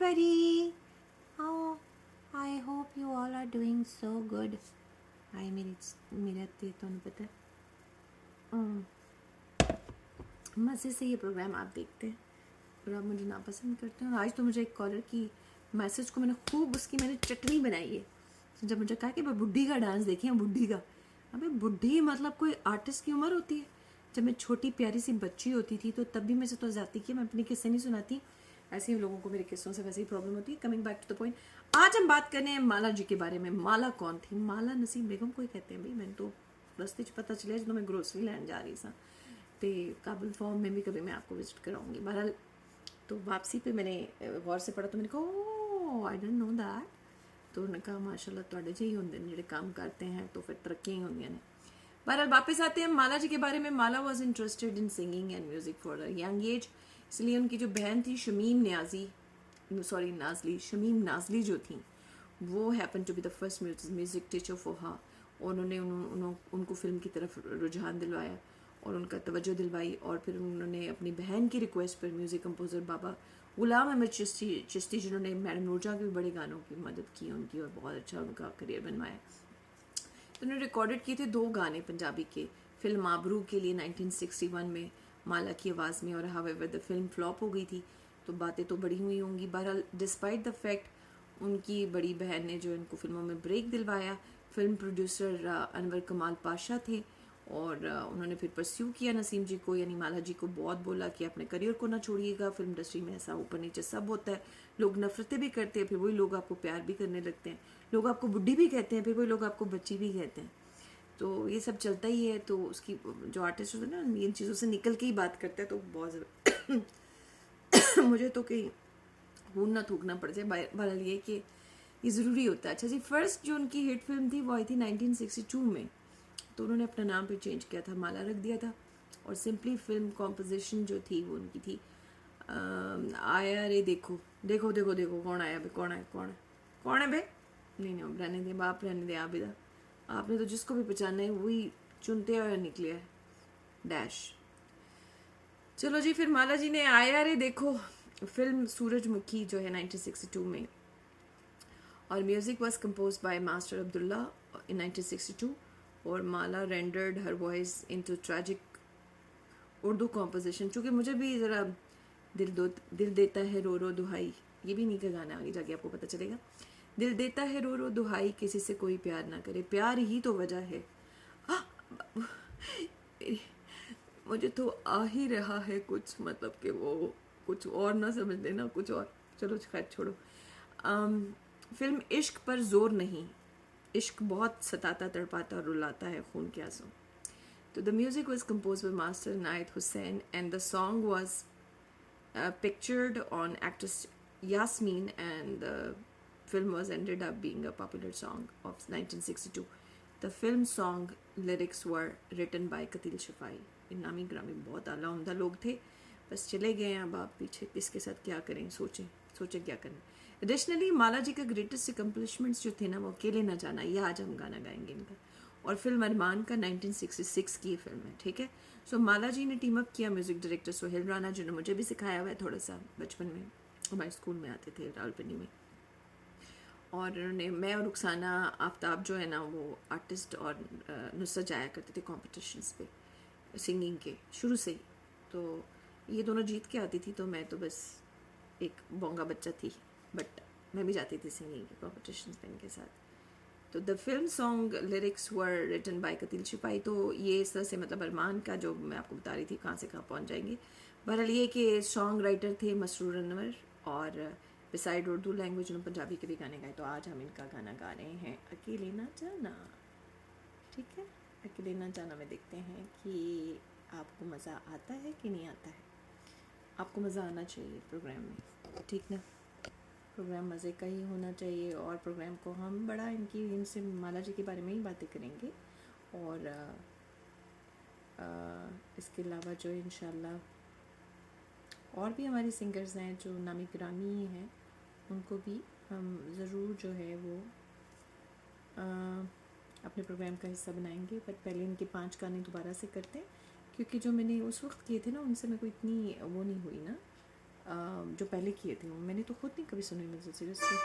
everybody. How I hope you all are doing so good. हाय मेरा तो नहीं पता मज़े से ये प्रोग्राम आप देखते हैं और आप मुझे नापसंद करते हैं। और आज तो मुझे एक कॉलर की मैसेज को मैंने चटनी बनाई है। जब मुझे कहा कि मैं बुढ़ी का डांस देखिए, बुढ़ी का, अबे बुढ़ी मतलब कोई आर्टिस्ट की उम्र होती है। जब मैं छोटी प्यारी सी बच्ची होती थी तो तब भी मैं से तो जाती कि मैं अपने किस्से नहीं सुनाती। ऐसे ही लोगों को मेरे किस्सों से वैसे ही प्रॉब्लम होती है। Coming back to the point, आज हम बात करने हैं माला जी के बारे में। माला कौन थी? माला नसीम बेगम को ही कहते हैं भाई। मैंने तो रस्ते च पता चलिया जो मैं ग्रोसरी लैन जा रही सा तो काबुल फॉर्म में भी कभी मैं आपको विजिट कराऊंगी। बहरहाल तो वापसी पे मैंने गौर से पढ़ा तो मैंने कहा ओह आई डोंट नो दैट। तो उन्होंने कहा माशाल्लाह तुहाडे जी होंगे जो काम करते हैं तो फिर तरक्की ही होंगी ने। बहरहाल वापस आते हैं माला जी के बारे में। Mala was interested in singing and music for a young age, इसलिए उनकी जो बहन थी शमीम नाजली जो थी वो happen to be the first music teacher for her. और उन्होंने उनको फिल्म की तरफ रुझान दिलवाया और उनका तवज्जो दिलवाई। और फिर उन्होंने अपनी बहन की रिक्वेस्ट पर म्यूज़िक कंपोज़र बाबा गुलाम अहमद चिश्ती जिन्होंने मैडम नूरजहां के भी बड़े गानों की मदद की उनकी और बहुत अच्छा उनका करियर बनवाया। तो उन्होंने रिकॉर्डेड किए थे 2 गाने पंजाबी के फिल्म आबरू के लिए 1961 में माला की आवाज़ में। और हावेवर द फिल्म फ्लॉप हो गई थी तो बातें तो बड़ी हुई होंगी। बहरहाल डिस्पाइट द फैक्ट उनकी बड़ी बहन ने जो इनको फिल्मों में ब्रेक दिलवाया। फिल्म प्रोड्यूसर अनवर कमाल पाशा थे और उन्होंने फिर परस्यू किया नसीम जी को, यानी माला जी को। बहुत बोला कि अपने करियर को ना छोड़िएगा, फिल्म इंडस्ट्री में ऐसा ऊपर नीचे सब होता है, लोग नफरतें भी करते हैं, फिर वही लोग आपको प्यार भी करने लगते हैं, लोग आपको बुढ़ी भी कहते हैं, फिर वही लोग आपको बच्ची भी कहते हैं। तो ये सब चलता ही है। तो उसकी जो आर्टिस्ट होते हैं ना इन चीज़ों से निकल के ही बात करते हैं तो बहुत मुझे तो कहीं खून ना थूकना पड़ जाए। बहरहाल ये कि ये ज़रूरी होता है। अच्छा जी, फर्स्ट जो उनकी हिट फिल्म थी वो आई थी 1962 में। तो उन्होंने अपना नाम भी चेंज किया था, माला रख दिया था। और सिंपली फिल्म कॉम्पोजिशन जो थी वो उनकी थी आया रे देखो देखो देखो देखो कौन आया बे, कौन है बे, नहीं रहने दे बाप, रहने दे आप इधर। आपने तो जिसको भी पहचाना है वही चुनते हुए निकले है डैश। चलो जी, फिर माला जी ने आया रे देखो फिल्म सूरजमुखी जो है 1962 में, और music was compose by master Abdulla in 1962। और Mala rendered her voice into tragic Urdu composition. चूँकि मुझे भी ज़रा दिल देता है रो रो दुहाई, ये भी नहीं का गाना, आगे जाके आपको पता चलेगा। दिल देता है रो रो दुहाई, किसी से कोई प्यार ना करे, प्यार ही तो वजह है। मुझे तो आ ही रहा है कुछ, मतलब कि वो कुछ और ना समझ लेना, कुछ और। चलो खैर छोड़ो। फिल्म इश्क पर जोर नहीं, इश्क बहुत सताता तड़पाता और रुलाता है खून के आंसू। तो the music was compose by master Inayat Hussain and the song was pictured on actress Yasmin, and the film was ended up being a popular song of 1962. The film song lyrics were written by Katil Shafai. इन नामी ग्रामी बहुत आला उम्दा लोग थे, बस चले गए हैं। अब आप पीछे किसके साथ क्या करें, सोचें क्या करें। एडिशनली माला जी का ग्रेटेस्ट अकम्पलिशमेंट्स जो थे ना वो अकेले ना जाना, ये आज हम गाना गाएंगे इनका। और फिल्म अरमान का 1966 की फिल्म है, ठीक है। सो माला जी ने टीम अप किया म्यूज़िक डायरेक्टर सोहेल राना, जिन्होंने मुझे भी सिखाया हुआ है थोड़ा सा बचपन में, हमारे स्कूल में आते थे रावलपिंडी में। और उन्होंने, मैं और रुखसाना आफ्ताब जो है ना वो आर्टिस्ट, और नुसरत जाया करते थे कॉम्पिटिशन्स पे सिंगिंग के शुरू से ही। तो ये दोनों जीत के आती थी, तो मैं तो बस एक बोंगा बच्चा थी, बट मैं भी जाती थी सिंगिंग के कॉम्पिटिशन्स में इनके साथ। तो the film song lyrics were written by Qateel Shifai. तो ये इस तरह से, मतलब अरमान का जो मैं आपको बता रही थी कहाँ से कहाँ पहुँच जाएंगे। बहरहाल ये कि सॉन्ग राइटर थे मसरूर अनवर, और बिसाइड उर्दू लैंग्वेज उन्होंने पंजाबी के भी गाने गाए। तो आज हम इनका गाना गा रहे हैं अकेले ना जाना, ठीक है। अकेले ना जाना में देखते हैं कि आपको मज़ा आता है कि नहीं आता है। आपको मज़ा आना चाहिए प्रोग्राम में, ठीक ना। प्रोग्राम मज़े का ही होना चाहिए। और प्रोग्राम को हम बड़ा इनसे माला जी के बारे में ही बातें करेंगे। और इसके अलावा जो इंशाल्लाह और भी हमारी सिंगर्स हैं जो नामी ग्रामी हैं, उनको भी हम ज़रूर जो है वो अपने प्रोग्राम का हिस्सा बनाएंगे। बट पहले इनके 5 गाने दोबारा से करते हैं, क्योंकि जो मैंने उस वक्त किए थे ना उनसे मेरे को इतनी वो नहीं हुई ना, जो पहले किए थे मैंने तो खुद नहीं कभी सुने मुझे सीरियसली।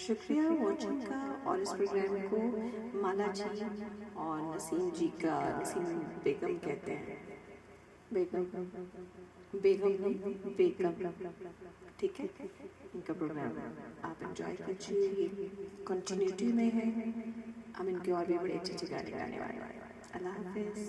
शुक्रिया वॉचिंग का। और इस प्रोग्राम को माला जी और नसीम जी का, नसीम बेगम कहते हैं, बेगम ठीक है। इनका प्रोग्राम आप एंजॉय कीजिए, कंटिन्यूटी में है। हम इनके और भी बड़े अच्छे अच्छे गाने गाने वाले हैं। अल्लाह हाफिज़।